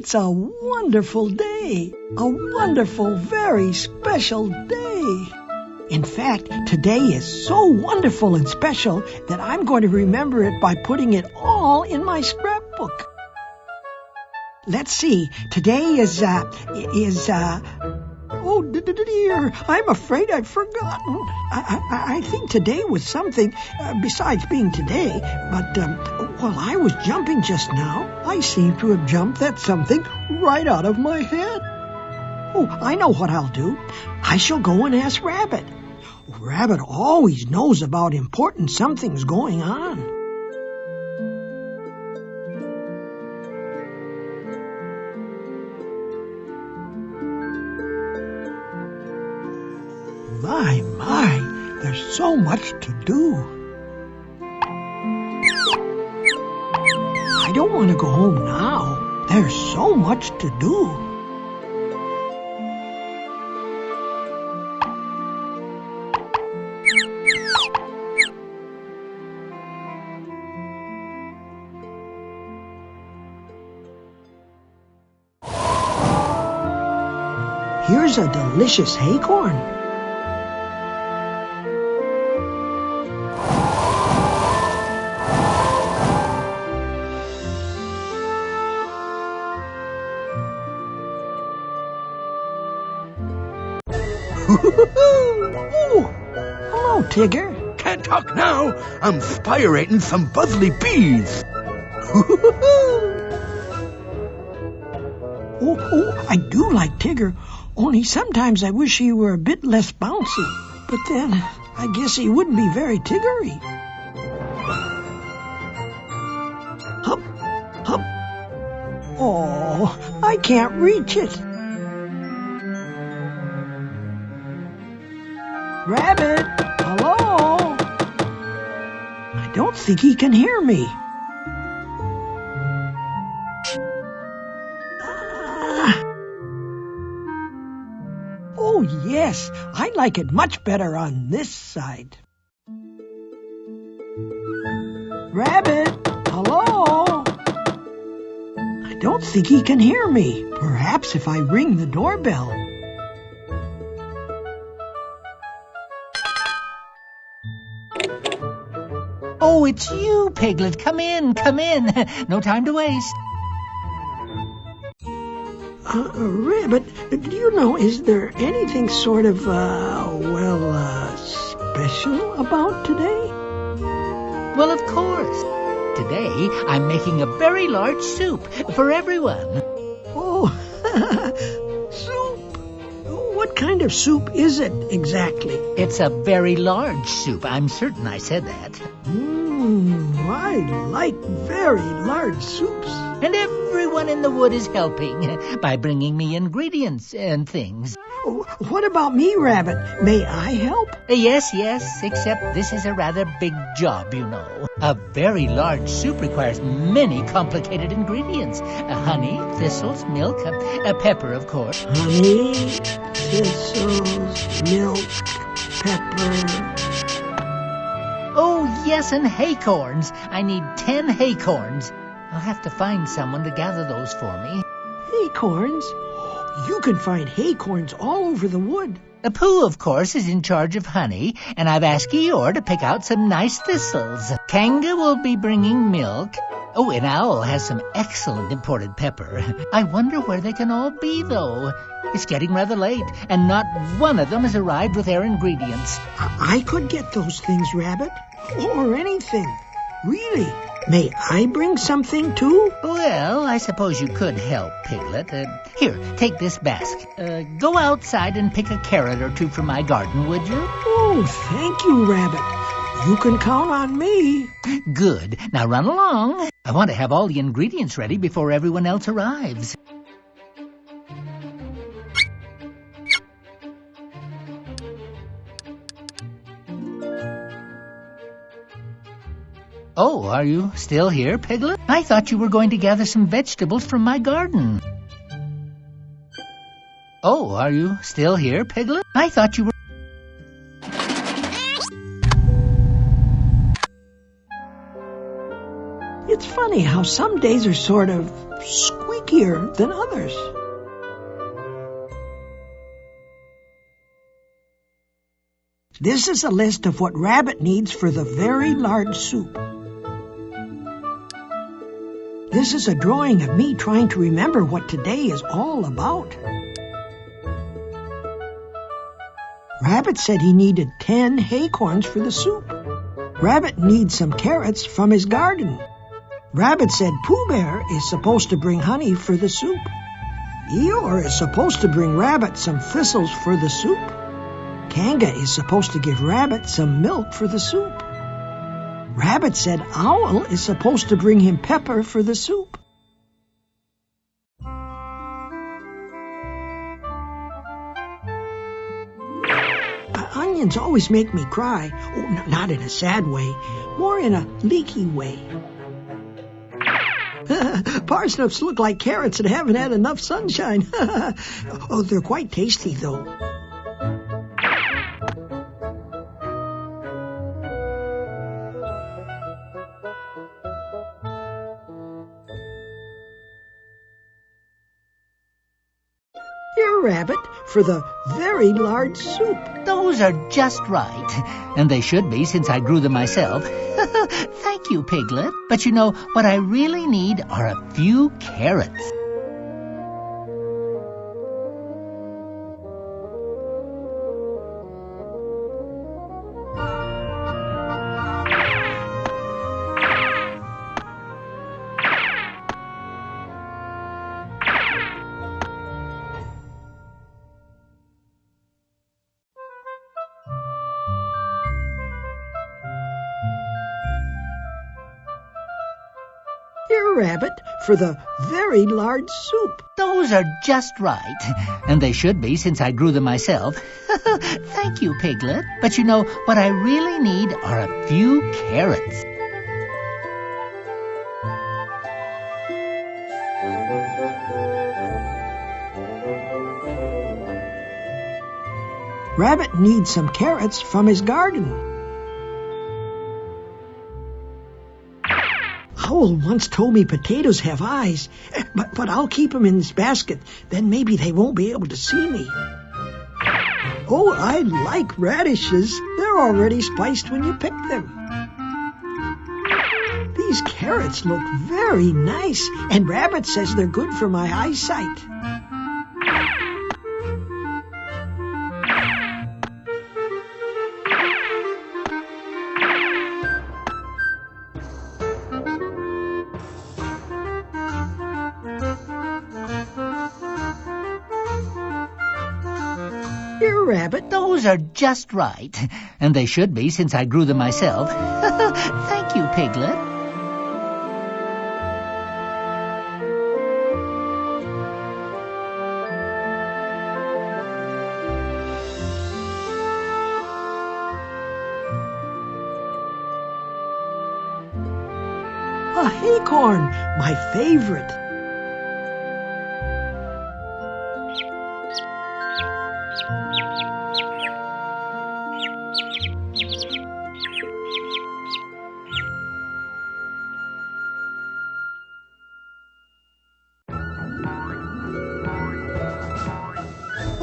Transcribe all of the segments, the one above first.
It's a wonderful day. A wonderful, very special day. In fact, today is so wonderful and special that I'm going to remember it by putting it all in my scrapbook. Let's see. Today is oh dear, I'm afraid I've forgotten. I think today was something besides being today, but while I was jumping just now, I seem to have jumped that something right out of my head. Oh, I know what I'll do. I shall go and ask Rabbit. Rabbit always knows about important somethings going on. My, there's so much to do. I don't want to go home now. There's so much to do. Here's a delicious acorn. Oh, hello, Tigger. Can't talk now. I'm spirating some buzzly bees. Oh, I do like Tigger, only sometimes I wish he were a bit less bouncy. But then, I guess he wouldn't be very Tiggery. Hup, hup. Oh, I can't reach it. Rabbit, hello? I don't think he can hear me. Oh, yes, I like it much better on this side. Rabbit, hello? I don't think he can hear me. Perhaps if I ring the doorbell. Oh, it's you, Piglet. Come in, come in. No time to waste. Rabbit, do you know, is there anything sort of, special about today? Well, of course. Today, I'm making a very large soup for everyone. Oh, soup. What kind of soup is it exactly? It's a very large soup. I'm certain I said that. I like very large soups. And everyone in the wood is helping by bringing me ingredients and things. What about me, Rabbit? May I help? Yes, except this is a rather big job, you know. A very large soup requires many complicated ingredients. Honey, thistles, milk, pepper, of course. Honey, thistles, milk, pepper. Oh, yes, and haycorns. I need 10 haycorns. I'll have to find someone to gather those for me. Haycorns? You can find haycorns all over the wood. Pooh, of course, is in charge of honey, and I've asked Eeyore to pick out some nice thistles. Kanga will be bringing milk. Oh, and Owl has some excellent imported pepper. I wonder where they can all be, though. It's getting rather late, and not one of them has arrived with their ingredients. I could get those things, Rabbit, or anything. Really? May I bring something, too? Well, I suppose you could help, Piglet. Here, take this basket. Go outside and pick a carrot or two from my garden, would you? Oh, thank you, Rabbit. You can count on me. Good. Now run along. I want to have all the ingredients ready before everyone else arrives. Oh, are you still here, Piglet? I thought you were going to gather some vegetables from my garden. Oh, are you still here, Piglet? I thought you were... It's funny how some days are sort of squeaky here than others. This is a list of what Rabbit needs for the very large soup. This is a drawing of me trying to remember what today is all about. Rabbit said he needed 10 acorns for the soup. Rabbit needs some carrots from his garden. Rabbit said Pooh Bear is supposed to bring honey for the soup. Eeyore is supposed to bring Rabbit some thistles for the soup. Kanga is supposed to give Rabbit some milk for the soup. Rabbit said Owl is supposed to bring him pepper for the soup. Onions always make me cry. Oh, not in a sad way, more in a leaky way. Parsnips look like carrots that haven't had enough sunshine. Oh, they're quite tasty, though. Here, Rabbit, for the very large soup. Those are just right, and they should be since I grew them myself. Thank you, Piglet. But you know, what I really need are a few carrots. Here, Rabbit, for the very large soup. Those are just right, and they should be since I grew them myself. Thank you, Piglet. But you know, what I really need are a few carrots. Rabbit needs some carrots from his garden. Owl once told me potatoes have eyes, but I'll keep them in this basket. Then maybe they won't be able to see me. Oh, I like radishes. They're already spiced when you pick them. These carrots look very nice, and Rabbit says they're good for my eyesight. Here, Rabbit. Those are just right, and they should be since I grew them myself. Thank you, Piglet. A acorn, my favorite.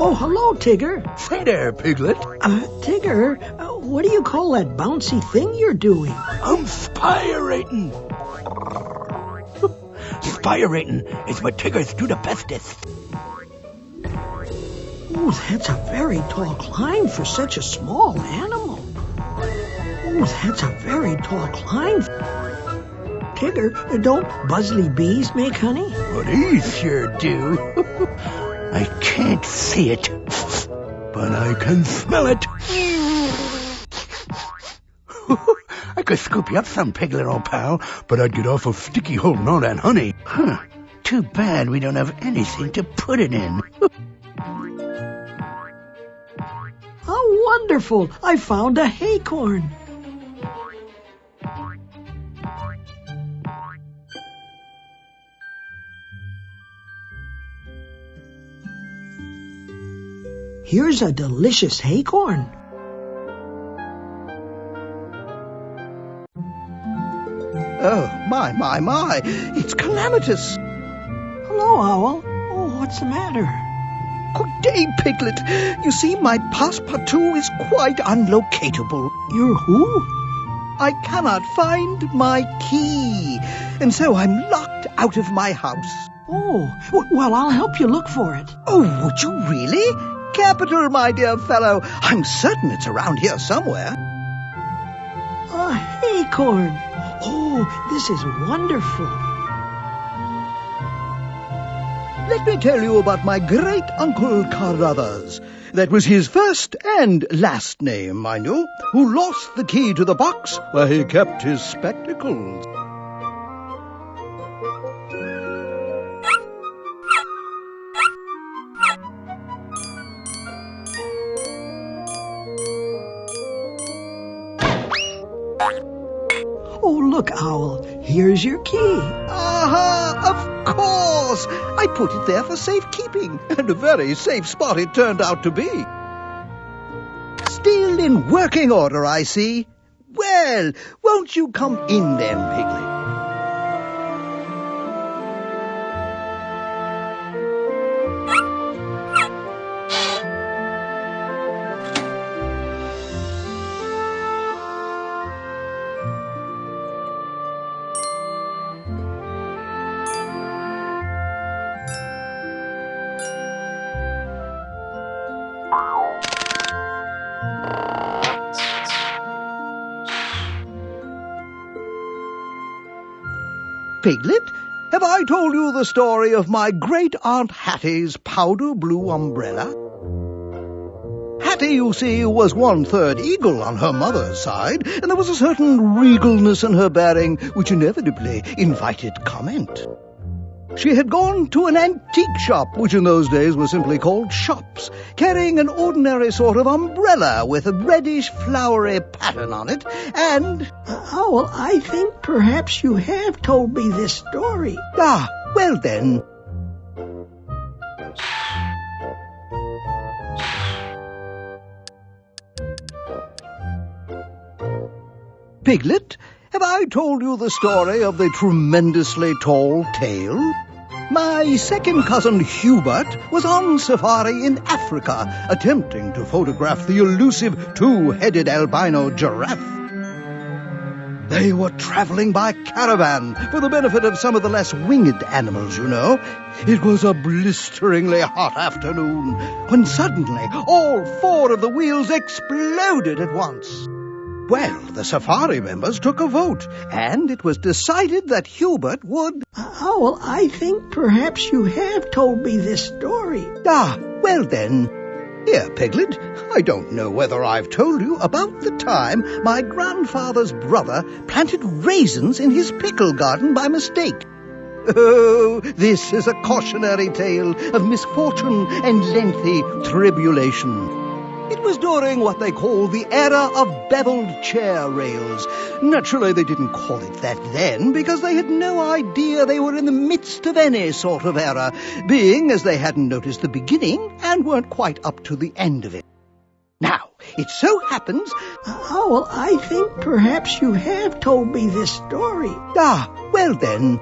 Oh, hello, Tigger. Say there, Piglet. Tigger, what do you call that bouncy thing you're doing? I'm spirating. Spirating is what Tiggers do the bestest. Oh, that's a very tall climb for such a small animal. Oh, that's a very tall climb. Tigger, don't buzzly bees make honey? Well, these sure do. I can't see it, but I can smell it. I could scoop you up some, Piglet, old pal, but I'd get awful sticky holding all that honey. Too bad we don't have anything to put it in. How wonderful! I found a acorn. Here's a delicious acorn. Oh, my, it's calamitous. Hello, Hello, Owl. Oh, what's the matter? Good day, Piglet. You see, my passepartout is quite unlocatable. You're who? I cannot find my key, and so I'm locked out of my house. Oh, well, I'll help you look for it. Oh, would you really? Capital, my dear fellow. I'm certain it's around here somewhere. A acorn. Oh, this is wonderful. Let me tell you about my great-uncle Carruthers. That was his first and last name, mind you, who lost the key to the box where he kept his spectacles. Oh, look, Owl. Here's your key. Aha! Of course! I put it there for safekeeping, and a very safe spot it turned out to be. Still in working order, I see. Well, won't you come in then, Piglet? Piglet, have I told you the story of my great-aunt Hattie's powder-blue umbrella? Hattie, you see, was 1/3 eagle on her mother's side, and there was a certain regalness in her bearing which inevitably invited comment. She had gone to an antique shop, which in those days were simply called shops, carrying an ordinary sort of umbrella with a reddish flowery pattern on it, and... Owl, I think perhaps you have told me this story. Ah, well then. Piglet, have I told you the story of the tremendously tall tail? My second cousin Hubert was on safari in Africa, attempting to photograph the elusive two-headed albino giraffe. They were traveling by caravan for the benefit of some of the less winged animals, you know. It was a blisteringly hot afternoon when suddenly all 4 of the wheels exploded at once. Well, the safari members took a vote, and it was decided that Hubert would... Owl, I think perhaps you have told me this story. Ah, well then. Here, Piglet, I don't know whether I've told you about the time my grandfather's brother planted raisins in his pickle garden by mistake. Oh, this is a cautionary tale of misfortune and lengthy tribulation. It was during what they call the era of beveled chair rails. Naturally, they didn't call it that then, because they had no idea they were in the midst of any sort of era, being as they hadn't noticed the beginning and weren't quite up to the end of it. Now, it so happens... Owl, I think perhaps you have told me this story. Ah, well then.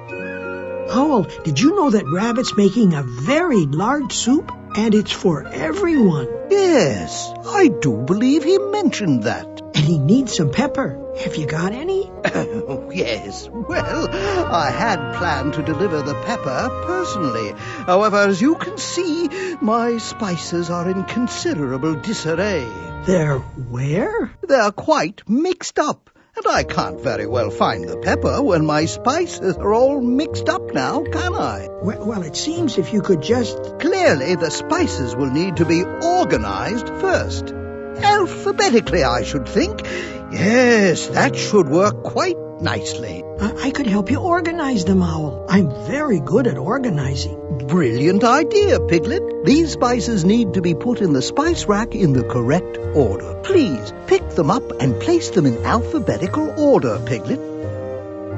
Owl, did you know that Rabbit's making a very large soup? And it's for everyone. Yes, I do believe he mentioned that. And he needs some pepper. Have you got any? Oh, yes. Well, I had planned to deliver the pepper personally. However, as you can see, my spices are in considerable disarray. They're where? They're quite mixed up. And I can't very well find the pepper when my spices are all mixed up now, can I? Well, it seems if you could just... Clearly, the spices will need to be organized first. Alphabetically, I should think. Yes, that should work quite nicely. I could help you organize them, Owl. I'm very good at organizing. Brilliant idea, Piglet. These spices need to be put in the spice rack in the correct order. Please, pick them up and place them in alphabetical order, Piglet.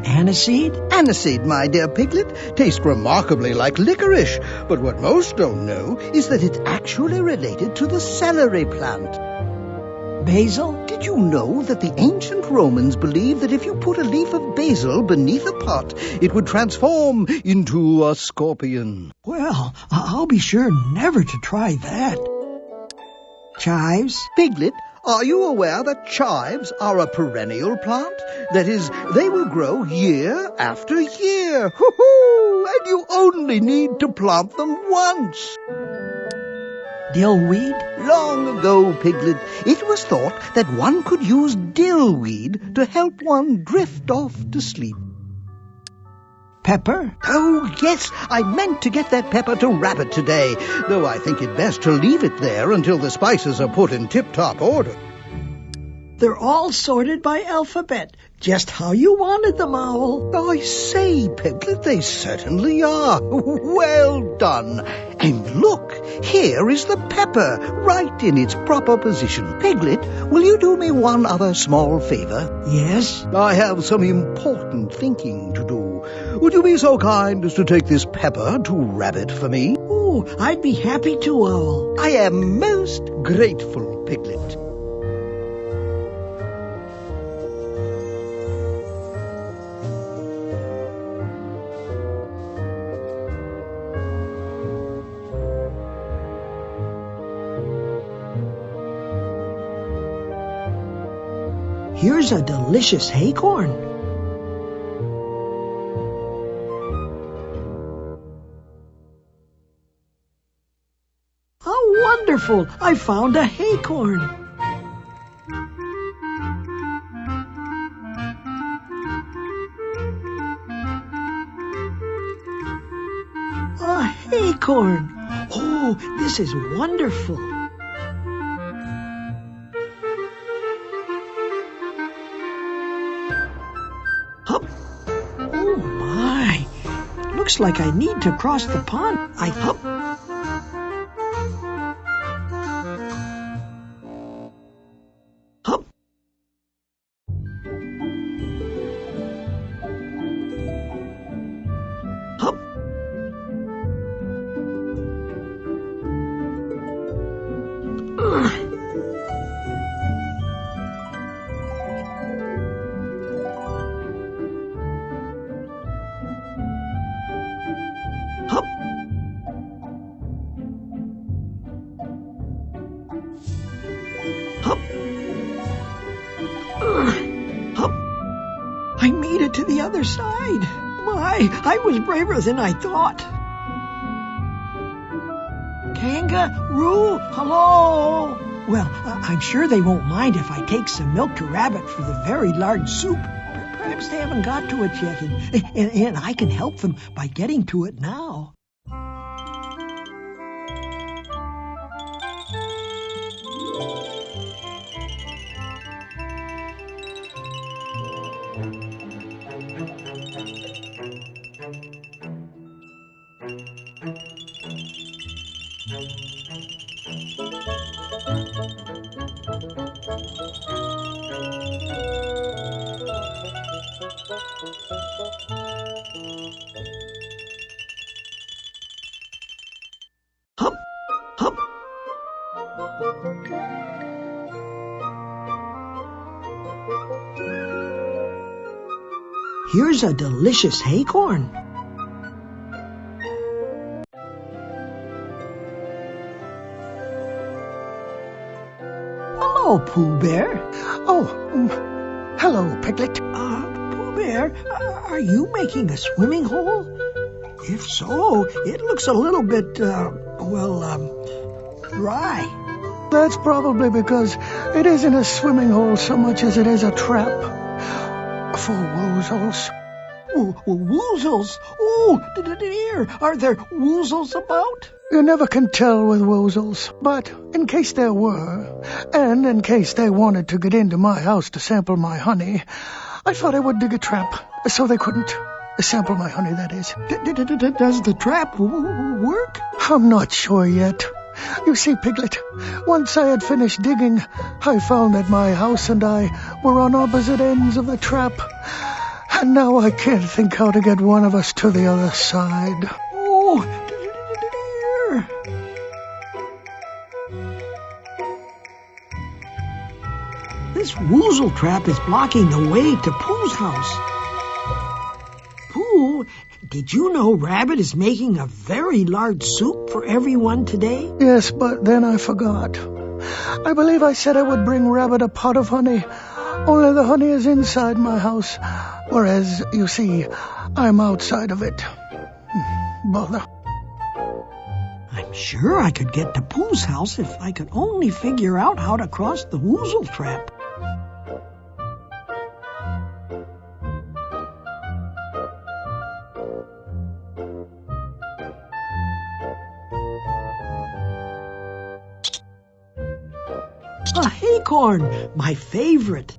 Aniseed? Aniseed, my dear Piglet, tastes remarkably like licorice, but what most don't know is that it's actually related to the celery plant. Basil? Did you know that the ancient Romans believed that if you put a leaf of basil beneath a pot, it would transform into a scorpion? Well, I'll be sure never to try that. Chives? Piglet, are you aware that chives are a perennial plant? That is, they will grow year after year. Hoo-hoo! And you only need to plant them once. Dillweed? Long ago, Piglet, it was thought that one could use dillweed to help one drift off to sleep. Pepper? Oh, yes, I meant to get that pepper to Rabbit today, though I think it best to leave it there until the spices are put in tip-top order. They're all sorted by alphabet, just how you wanted them, Owl. I say, Piglet, they certainly are. Well done. And look, here is the pepper, right in its proper position. Piglet, will you do me one other small favor? Yes? I have some important thinking to do. Would you be so kind as to take this pepper to Rabbit for me? Oh, I'd be happy to, Owl. I am most grateful, Piglet. Here's a delicious acorn. How wonderful! I found a acorn. A acorn! Oh, this is wonderful. Hup! Oh my! Looks like I need to cross the pond. Hup! Hup! Hup! Hup! Hup! Hup! I made it to the other side. My, I was braver than I thought. Kangaroo, hello. Well, I'm sure they won't mind if I take some milk to Rabbit for the very large soup. Perhaps they haven't got to it yet, and I can help them by getting to it now. Hup! Hup! Here's a delicious acorn. Hello, Pooh Bear. Oh, hello, Piglet. Pooh Bear, are you making a swimming hole? If so, it looks a little bit, dry. That's probably because it isn't a swimming hole so much as it is a trap for woozles. Woozles? Oh, dear. Are there woozles about? You never can tell with woozles, but in case there were, and in case they wanted to get into my house to sample my honey, I thought I would dig a trap so they couldn't sample my honey, that is. Does the trap work? I'm not sure yet. You see, Piglet, once I had finished digging, I found that my house and I were on opposite ends of the trap, and now I can't think how to get one of us to the other side. Oh, dear. This woozle trap is blocking the way to Pooh's house. Pooh, did you know Rabbit is making a very large soup for everyone today? Yes, but then I forgot. I believe I said I would bring Rabbit a pot of honey. Only the honey is inside my house, whereas, you see, I'm outside of it. Bother. I'm sure I could get to Pooh's house if I could only figure out how to cross the woozle trap. A acorn, my favorite.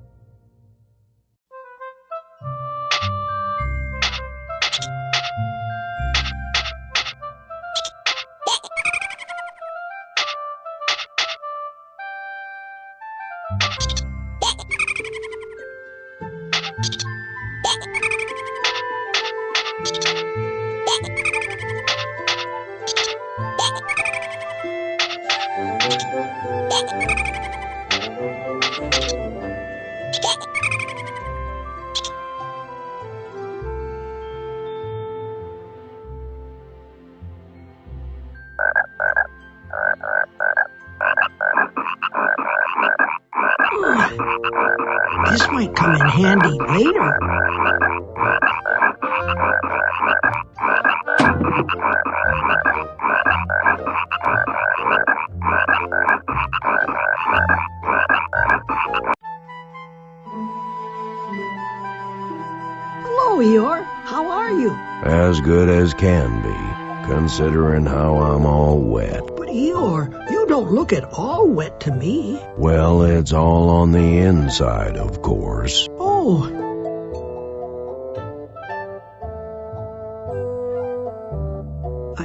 This might come in handy later. Hello, Eeyore. How are you? As good as can be, considering how I'm all wet. But Eeyore, you don't look at all wet to me. Well, it's all on the inside, of course. Oh.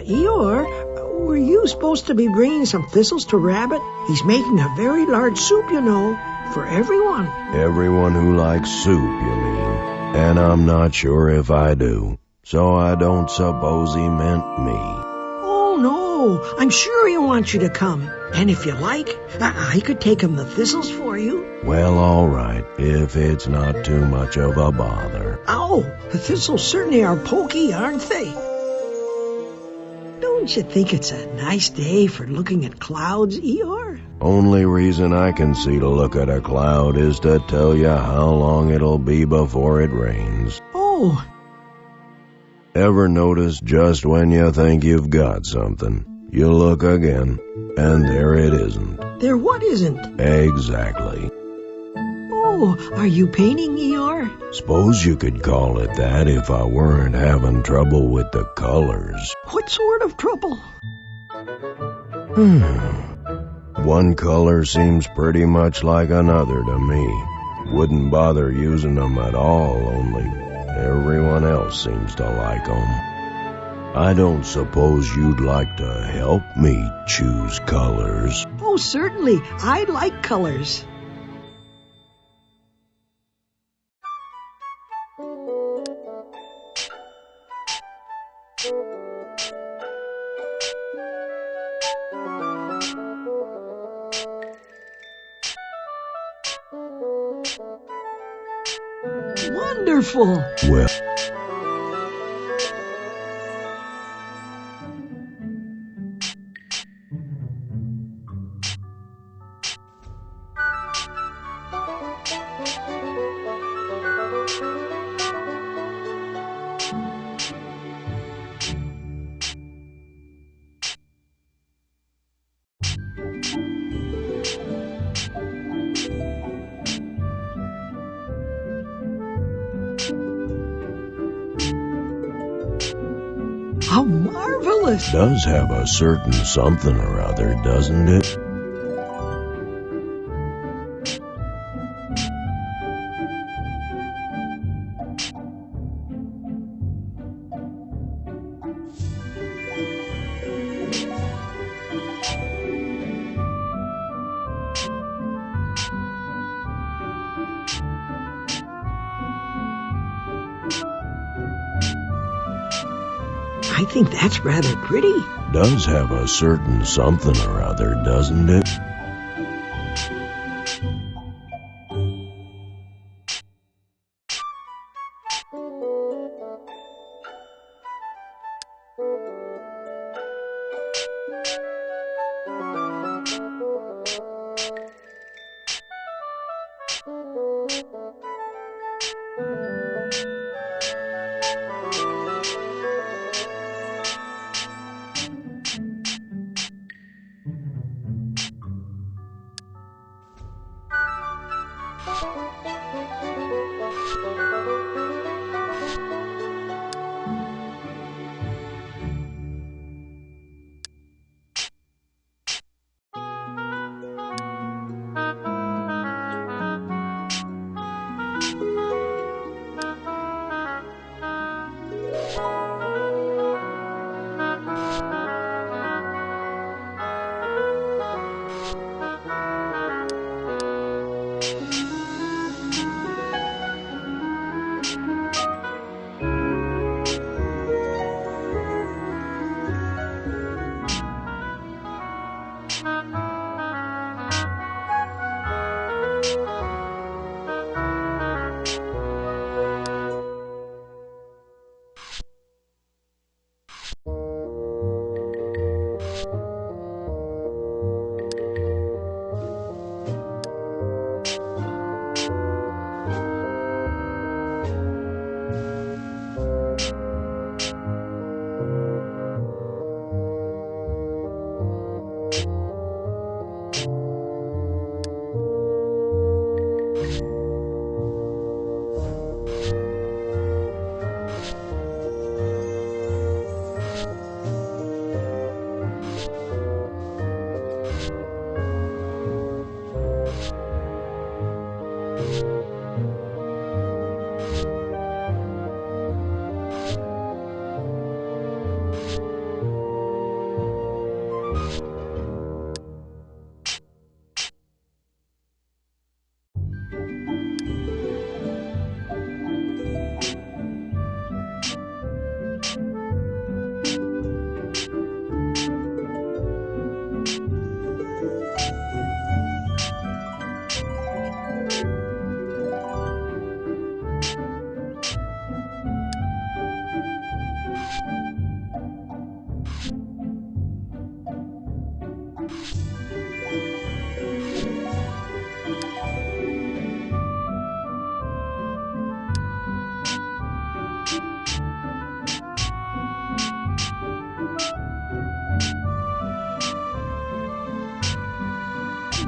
Eeyore, were you supposed to be bringing some thistles to Rabbit? He's making a very large soup, you know, for everyone. Everyone who likes soup, you mean? And I'm not sure if I do, so I don't suppose he meant me. Oh, no, I'm sure he wants you to come. And if you like, I could take him the thistles for you. Well, all right, if it's not too much of a bother. Ow, the thistles certainly are pokey, aren't they? Don't you think it's a nice day for looking at clouds, Eeyore? Only reason I can see to look at a cloud is to tell you how long it'll be before it rains. Oh. Ever notice just when you think you've got something, you look again, and there it isn't? There what isn't? Exactly. Oh, are you painting, Eeyore? Suppose you could call it that if I weren't having trouble with the colors. What sort of trouble? One color seems pretty much like another to me. Wouldn't bother using them at all, only everyone else seems to like them. I don't suppose you'd like to help me choose colors. Oh, certainly. I like colors. Wonderful. Well, How marvelous. does have a certain something or other, doesn't it? I think that's rather pretty. Does have a certain something or other, doesn't it?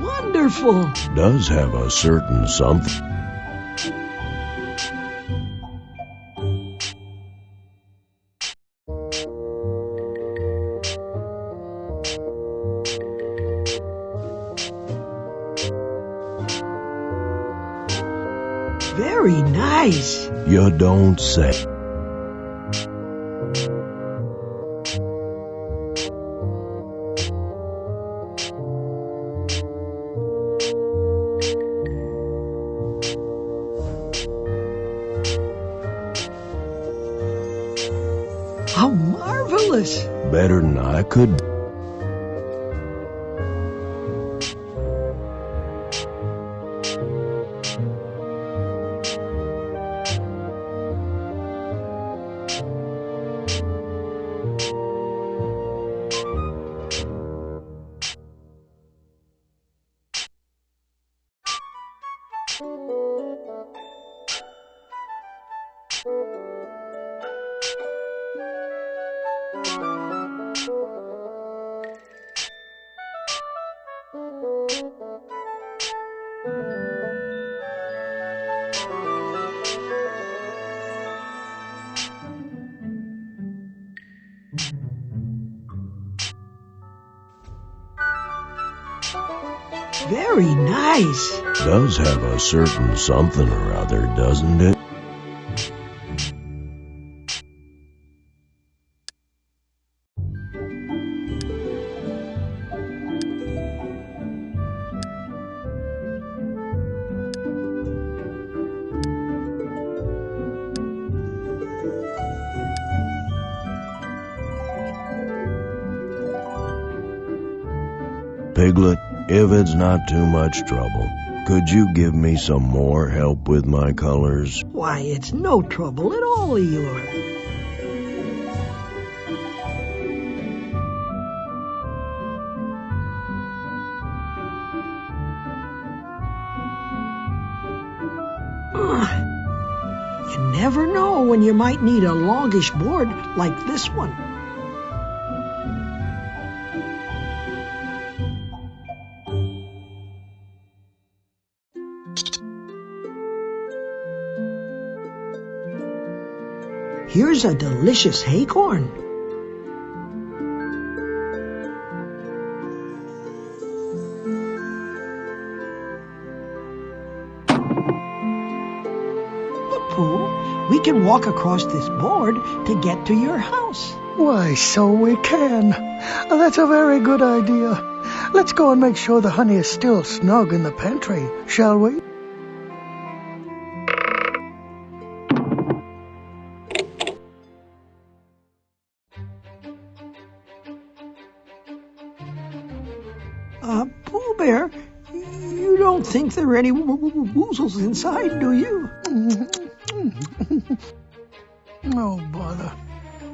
Wonderful. Does have a certain something. Very nice. You don't say. How marvelous. Better than I could. Very nice. Does have a certain something or other, doesn't it? Piglet, if it's not too much trouble, could you give me some more help with my colors? Why, it's no trouble at all, Eeyore. You never know when you might need a longish board like this one. Here's a delicious acorn. Look, Pooh, we can walk across this board to get to your house. Why, so we can. That's a very good idea. Let's go and make sure the honey is still snug in the pantry, shall we? Pooh Bear, you don't think there are any woozles inside, do you? Oh, bother.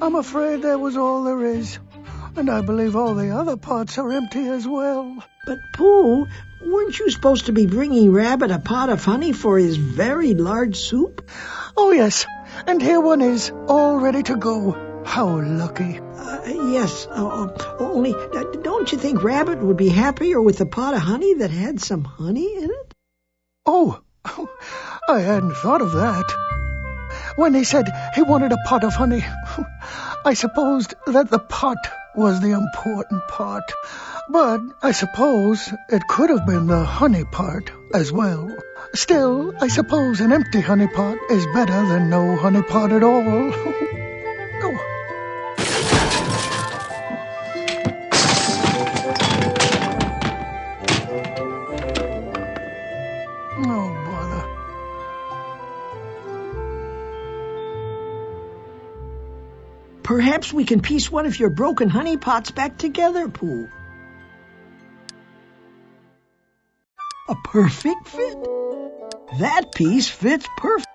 I'm afraid that was all there is. And I believe all the other pots are empty as well. But, Pooh, weren't you supposed to be bringing Rabbit a pot of honey for his very large soup? Oh, yes. And here one is, all ready to go. How lucky. Yes, only don't you think Rabbit would be happier with a pot of honey that had some honey in it? Oh, I hadn't thought of that. When he said he wanted a pot of honey, I supposed that the pot was the important part. But I suppose it could have been the honey part as well. Still, I suppose an empty honey pot is better than no honey pot at all. Oh. Oh, bother. Perhaps we can piece one of your broken honey pots back together, Pooh. A perfect fit. That piece fits perfect.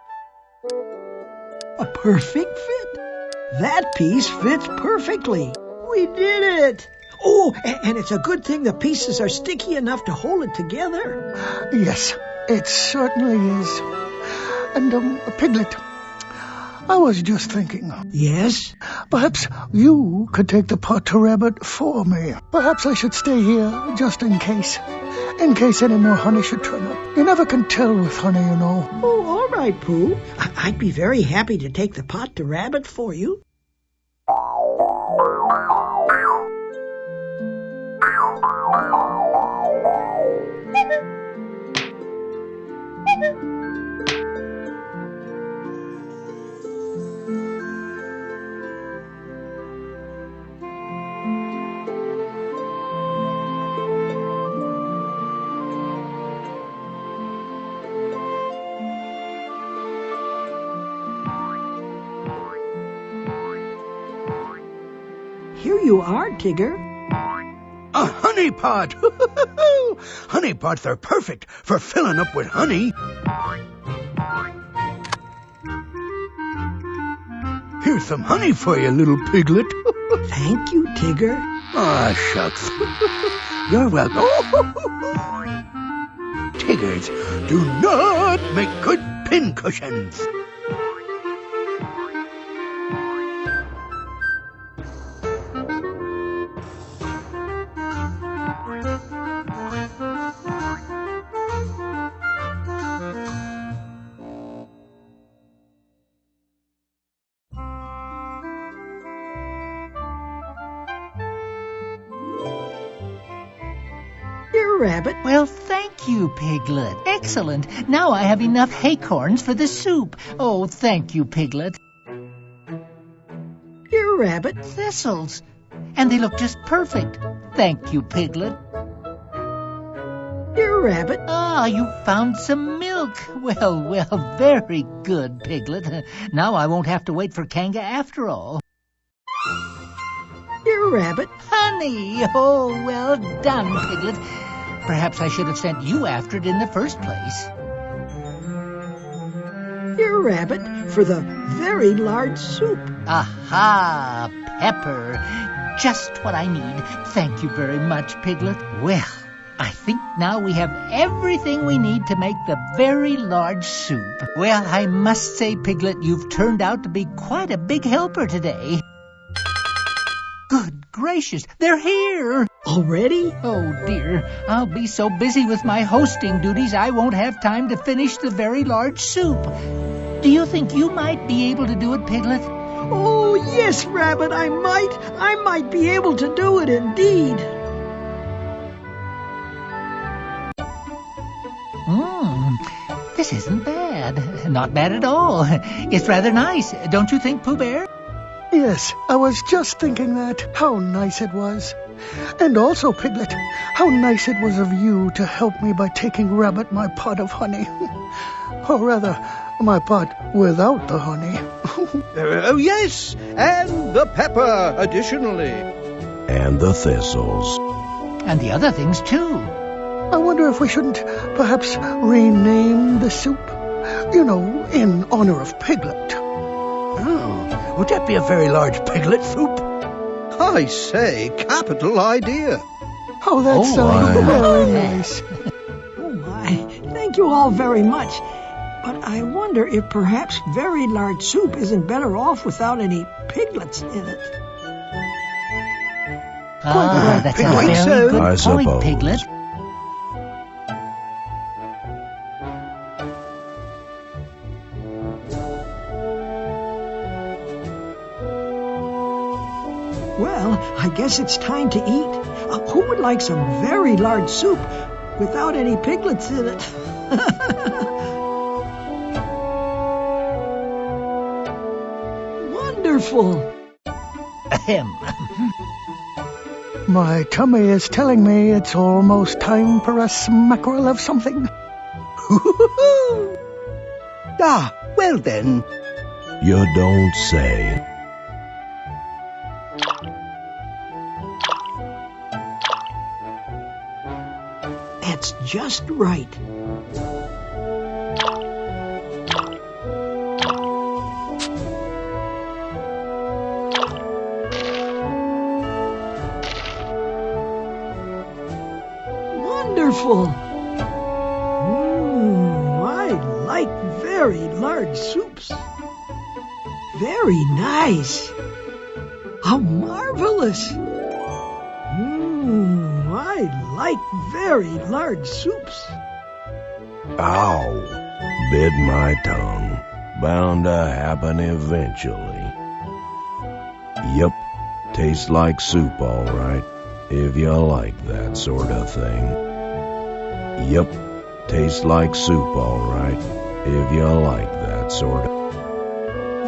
A perfect fit. That piece fits perfectly. We did it. Oh, and it's a good thing the pieces are sticky enough to hold it together. Yes, it certainly is. And, Piglet, I was just thinking. Yes? Perhaps you could take the pot to Rabbit for me. Perhaps I should stay here just in case. In case any more honey should turn up. You never can tell with honey, you know. Oh, all right, Pooh. I'd be very happy to take the pot to Rabbit for you. Here you are, Tigger. A honey pot! Honey pots are perfect for filling up with honey. Here's some honey for you, little piglet. Thank you, Tigger. Ah, shucks. You're welcome. Tiggers do not make good pincushions. Rabbit. Well, thank you, Piglet. Excellent. Now I have enough acorns for the soup. Oh, thank you, Piglet. Here, Rabbit. Thistles. And they look just perfect. Thank you, Piglet. Here, Rabbit. Ah, you found some milk. Well, very good, Piglet. Now I won't have to wait for Kanga after all. Here, Rabbit. Honey! Oh, well done, Piglet. Perhaps I should have sent you after it in the first place. Here, Rabbit, for the very large soup. Aha! Pepper. Just what I need. Thank you very much, Piglet. Well, I think now we have everything we need to make the very large soup. Well, I must say, Piglet, you've turned out to be quite a big helper today. Good gracious, they're here! Already? Oh, dear. I'll be so busy with my hosting duties I won't have time to finish the very large soup. Do you think you might be able to do it, Piglet? Oh, yes, Rabbit, I might be able to do it indeed. This isn't bad. Not bad at all. It's rather nice, don't you think, Pooh Bear? Yes, I was just thinking that. How nice it was. And also, Piglet, how nice it was of you to help me by taking Rabbit my pot of honey. Or rather, my pot without the honey. Oh, yes, and the pepper additionally. And the thistles. And the other things, too. I wonder if we shouldn't perhaps rename the soup? You know, in honor of Piglet. Oh, would that be a very large piglet soup? I say, capital idea. Oh, that sounds very nice. Oh, my. Thank you all very much. But I wonder if perhaps very large soup isn't better off without any piglets in it. That's a very good I point, suppose. Piglet. Well, I guess it's time to eat. Who would like some very large soup without any piglets in it? Wonderful. Ahem. My tummy is telling me it's almost time for a smackerel of something. Ah, well then. You don't say. That's just right. Wonderful. I like very large soups. Very nice. How marvelous. I like very large soups. Ow. Bit my tongue. Bound to happen eventually. Yep. Tastes like soup, all right. If you like that sort of thing. Yep. Tastes like soup, all right. If you like that sort of...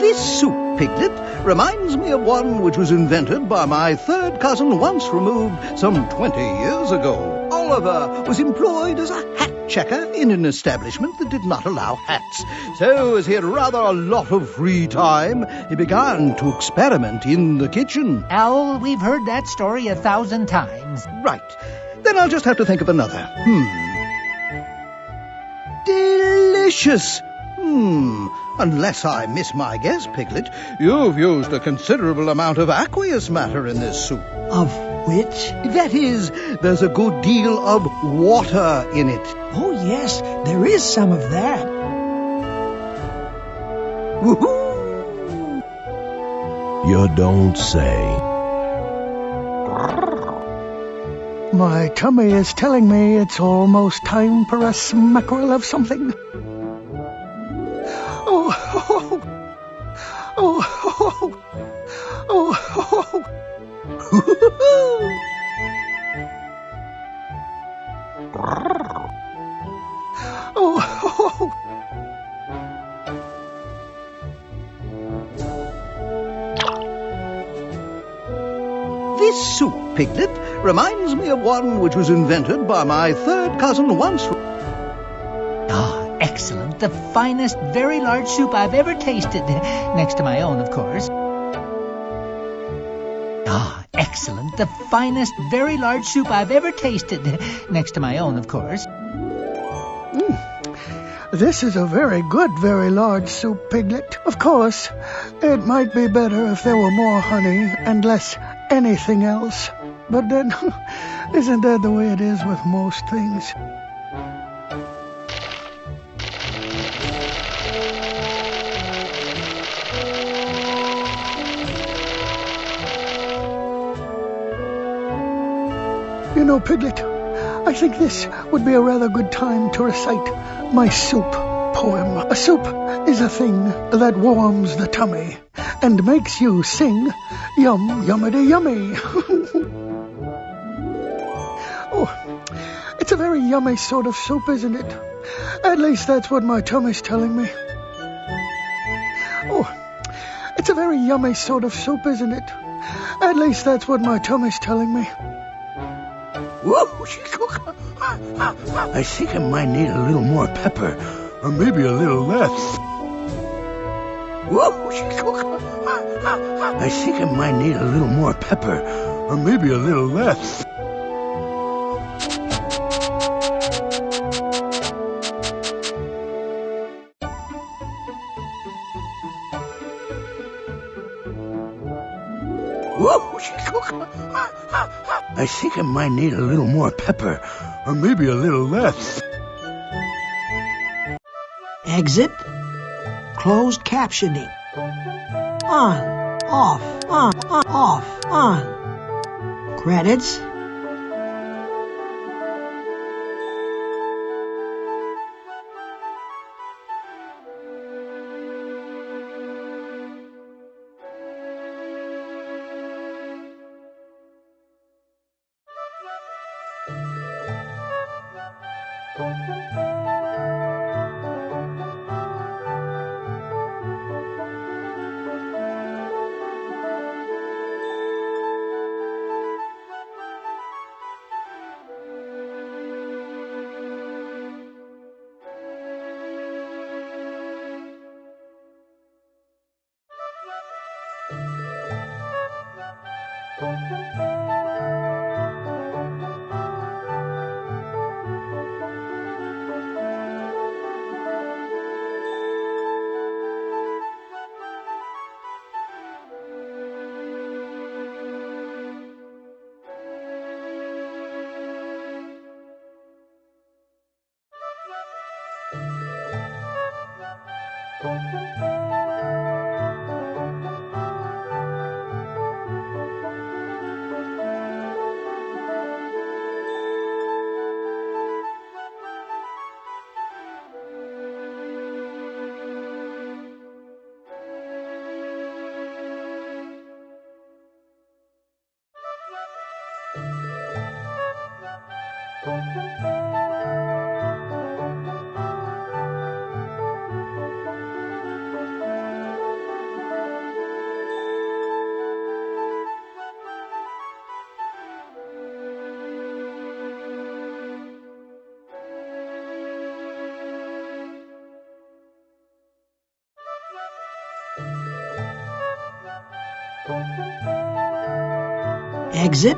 This soup, Piglet, reminds me of one which was invented by my third cousin once removed some 20 years ago. Oliver was employed as a hat checker in an establishment that did not allow hats. So, as he had rather a lot of free time, he began to experiment in the kitchen. Owl, we've heard that story 1,000 times. Right. Then I'll just have to think of another. Delicious. Unless I miss my guess, Piglet, you've used a considerable amount of aqueous matter in this soup. Of which? That is, there's a good deal of water in it. Oh, yes, there is some of that. Woohoo! You don't say. My tummy is telling me it's almost time for a smackerel of something. This soup, Piglet, reminds me of one which was invented by my third cousin once. Excellent. The finest, very large soup I've ever tasted. Next to my own, of course. Excellent. The finest, very large soup I've ever tasted. Next to my own, of course. This is a very good, very large soup, Piglet. Of course, it might be better if there were more honey and less anything else. But then, isn't that the way it is with most things? You know, Piglet, I think this would be a rather good time to recite my soup poem. A soup is a thing that warms the tummy and makes you sing, yum, yummity, yummy. Oh, it's a very yummy sort of soup, isn't it? At least that's what my tummy's telling me. Oh, it's a very yummy sort of soup, isn't it? At least that's what my tummy's telling me. I think I might need a little more pepper, or maybe a little less. I think I might need a little more pepper, or maybe a little less. I think I might need a little more pepper, or maybe a little less. Exit. Closed captioning. On, off, on, off, on. Credits. Exit.